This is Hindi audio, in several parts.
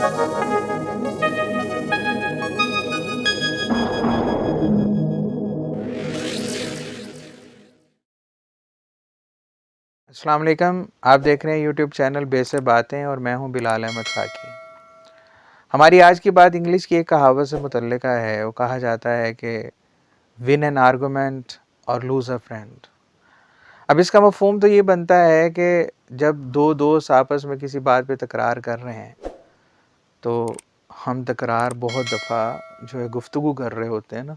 अस्सलाम वालेकुम। आप देख रहे हैं यूट्यूब चैनल बे से बातें और मैं हूं बिलाल अहमद खाकी। हमारी आज की बात इंग्लिश की एक कहावत से मुतल्लिका है। वो कहा जाता है कि विन एन आर्गूमेंट और लूज़ अ फ्रेंड। अब इसका मफ़हूम तो ये बनता है कि जब दो दोस्त आपस में किसी बात पे तकरार कर रहे हैं तो हम तकरार बहुत दफ़ा जो है गुफ्तगू कर रहे होते हैं ना,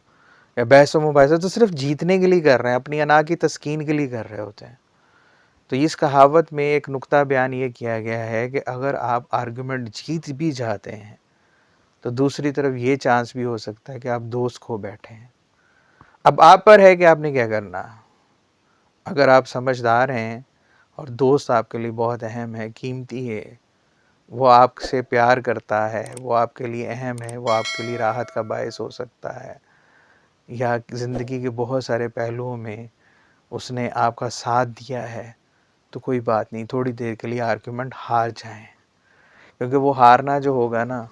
या बहस व मुबाहिसा, तो सिर्फ जीतने के लिए कर रहे हैं, अपनी अना की तस्कीन के लिए कर रहे होते हैं। तो इस कहावत में एक नुक्ता बयान ये किया गया है कि अगर आप आर्गुमेंट जीत भी जाते हैं तो दूसरी तरफ ये चांस भी हो सकता है कि आप दोस्त खो बैठे हैं। अब आप पर है कि आपने क्या करना। अगर आप समझदार हैं और दोस्त आपके लिए बहुत अहम है, कीमती है, वो आपसे प्यार करता है, वो आपके लिए अहम है, वो आपके लिए राहत का बायस हो सकता है, या ज़िंदगी के बहुत सारे पहलुओं में उसने आपका साथ दिया है, तो कोई बात नहीं, थोड़ी देर के लिए आर्गुमेंट हार जाएं, क्योंकि वो हारना जो होगा ना,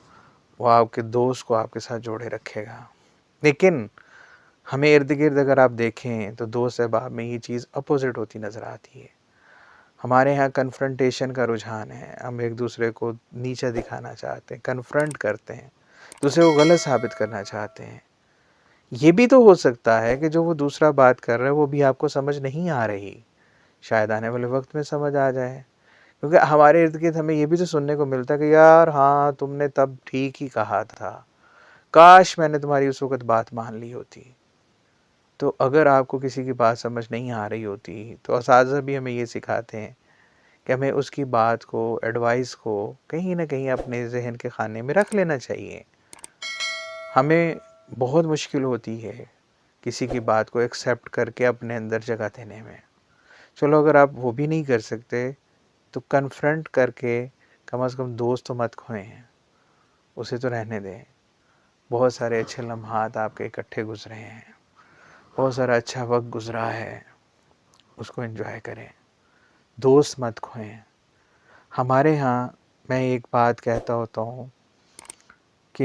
वो आपके दोस्त को आपके साथ जोड़े रखेगा। लेकिन हमें इर्द गिर्द अगर आप देखें तो दोस्त अहबाब में ये चीज़ अपोजिट होती नज़र आती है। हमारे यहाँ कन्फ्रंटेशन का रुझान है, हम एक दूसरे को नीचा दिखाना चाहते हैं, कन्फ्रंट करते हैं, दूसरे को गलत साबित करना चाहते हैं। ये भी तो हो सकता है कि जो वो दूसरा बात कर रहा है वो भी आपको समझ नहीं आ रही, शायद आने वाले वक्त में समझ आ जाए। क्योंकि हमारे इर्द गिर्द हमें ये भी तो सुनने को मिलता है कि यार हाँ, तुमने तब ठीक ही कहा था, काश मैंने तुम्हारी उस वक्त बात मान ली होती। तो अगर आपको किसी की बात समझ नहीं आ रही होती तो असातिज़ा भी हमें ये सिखाते हैं कि हमें उसकी बात को, एडवाइस को कहीं ना कहीं अपने जहन के खाने में रख लेना चाहिए। हमें बहुत मुश्किल होती है किसी की बात को एक्सेप्ट करके अपने अंदर जगह देने में। चलो अगर आप वो भी नहीं कर सकते तो कन्फ्रंट करके कम से कम दोस्त तो मत खोएं, उसे तो रहने दें। बहुत सारे अच्छे लम्हात आपके इकट्ठे गुजरे हैं, बहुत सारा अच्छा वक्त गुजरा है, उसको एंजॉय करें, दोस्त मत खोएं। हमारे यहाँ मैं एक बात कहता होता हूँ कि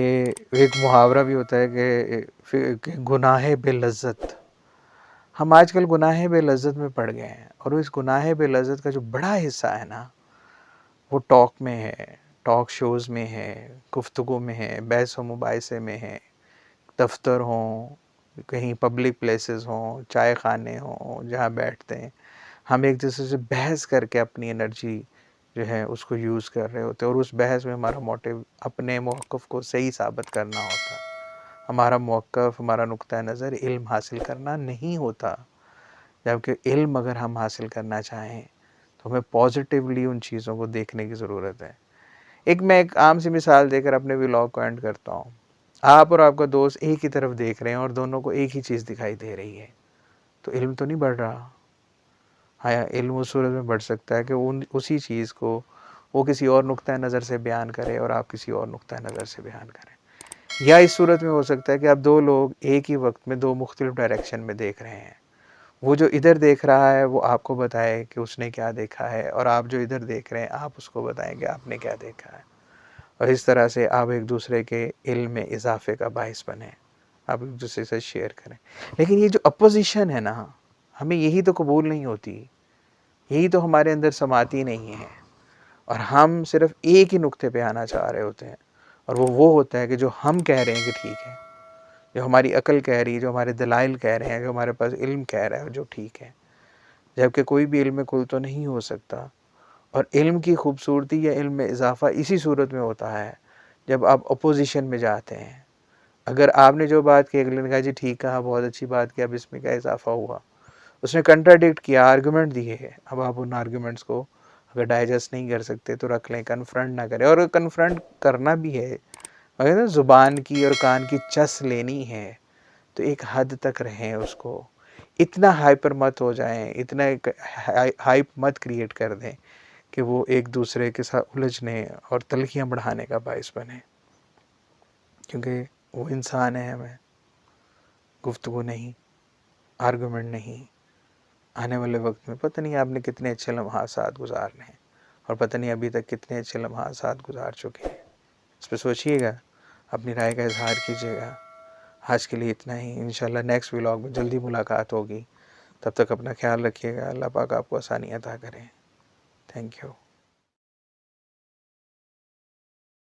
एक मुहावरा भी होता है कि गुनाह बेलज़्ज़त। हम आजकल गुनाह बेलज़्ज़त में पड़ गए हैं, और इस गुनाह बेलज़्ज़त का जो बड़ा हिस्सा है ना, वो टॉक में है, टॉक शोज़ में है, गुफ्तगू में है, बहस व मुबाहिसे में है, दफ्तर हों, कहीं पब्लिक प्लेसेस हों, चाय खाने हों, जहाँ बैठते हैं, हम एक दूसरे से बहस करके अपनी एनर्जी जो है उसको यूज़ कर रहे होते हैं, और उस बहस में हमारा मोटिव अपने मौक़िफ़ को सही साबित करना होता है। हमारा मौक़िफ़, हमारा नुक्ता नज़र इल्म हासिल करना नहीं होता। जबकि इल्म अगर हम हासिल करना चाहें तो हमें पॉजिटिवली उन चीज़ों को देखने की ज़रूरत है। मैं एक आम सी मिसाल देकर अपने व्लॉग को एंड करता हूँ। आप और आपका दोस्त एक ही तरफ देख रहे हैं और दोनों को एक ही चीज़ दिखाई दे रही है, तो इल्म तो नहीं बढ़ रहा। हाँ, इल्म उस सूरत में बढ़ सकता है कि उसी चीज़ को वो किसी और नुक्ता नज़र से बयान करे और आप किसी और नुक्ता नज़र से बयान करें। या इस सूरत में हो सकता है कि आप दो लोग एक ही वक्त में दो मुख्तलिफ डायरेक्शन में देख रहे हैं। वो जो इधर देख रहा है वो आपको बताए कि उसने क्या देखा है, और आप जो इधर देख रहे हैं आप उसको बताएं कि आपने क्या देखा है। और इस तरह से आप एक दूसरे के इल्म में इजाफे का बाइस बने, आप एक दूसरे से शेयर करें। लेकिन ये जो अपोजिशन है ना, हमें यही तो कबूल नहीं होती, यही तो हमारे अंदर समाती नहीं है, और हम सिर्फ एक ही नुक्ते पे आना चाह रहे होते हैं, और वो होता है कि जो हम कह रहे हैं कि ठीक है, जो हमारी अकल कह रही है, जो हमारे दलाइल कह रहे हैं, जो हमारे पास इल्म कह रहा है जो ठीक है। जबकि कोई भी इल्म में कुल तो नहीं हो सकता, और इल्म की खूबसूरती या इल्म में इजाफ़ा इसी सूरत में होता है जब आप अपोजिशन में जाते हैं। अगर आपने जो बात की अगले ने कहा जी ठीक कहा, बहुत अच्छी बात की, अब इसमें क्या इजाफ़ा हुआ, उसने कंट्राडिक्ट किया, आर्गूमेंट दिए, अब आप उन आर्गूमेंट्स को अगर डाइजेस्ट नहीं कर सकते तो रख लें, कन्फ्रंट ना करें। और कन्फ्रंट करना भी है, अगर ना ज़ुबान की और कान की चस लेनी है तो एक हद तक रहें उसको, इतना हाइपर मत हो जाएं, इतना एक हाइप मत क्रिएट कर दें कि वो एक दूसरे के साथ उलझने और तलखियाँ बढ़ाने का बायस बने। क्योंकि वो इंसान है, हमें गुफ्तगू नहीं, आर्गूमेंट नहीं। आने वाले वक्त में पता नहीं आपने कितने अच्छे लम्हात साथ गुजारने हैं, और पता नहीं अभी तक कितने अच्छे लम्हात साथ गुजार चुके हैं। इस पर सोचिएगा, अपनी राय का इजहार कीजिएगा। आज के लिए इतना ही, इंशाल्लाह नेक्स्ट व्लॉग में जल्दी मुलाकात होगी। तब तक अपना ख्याल रखिएगा। अल्लाह पाक आपको आसानी अता करें। Thank you.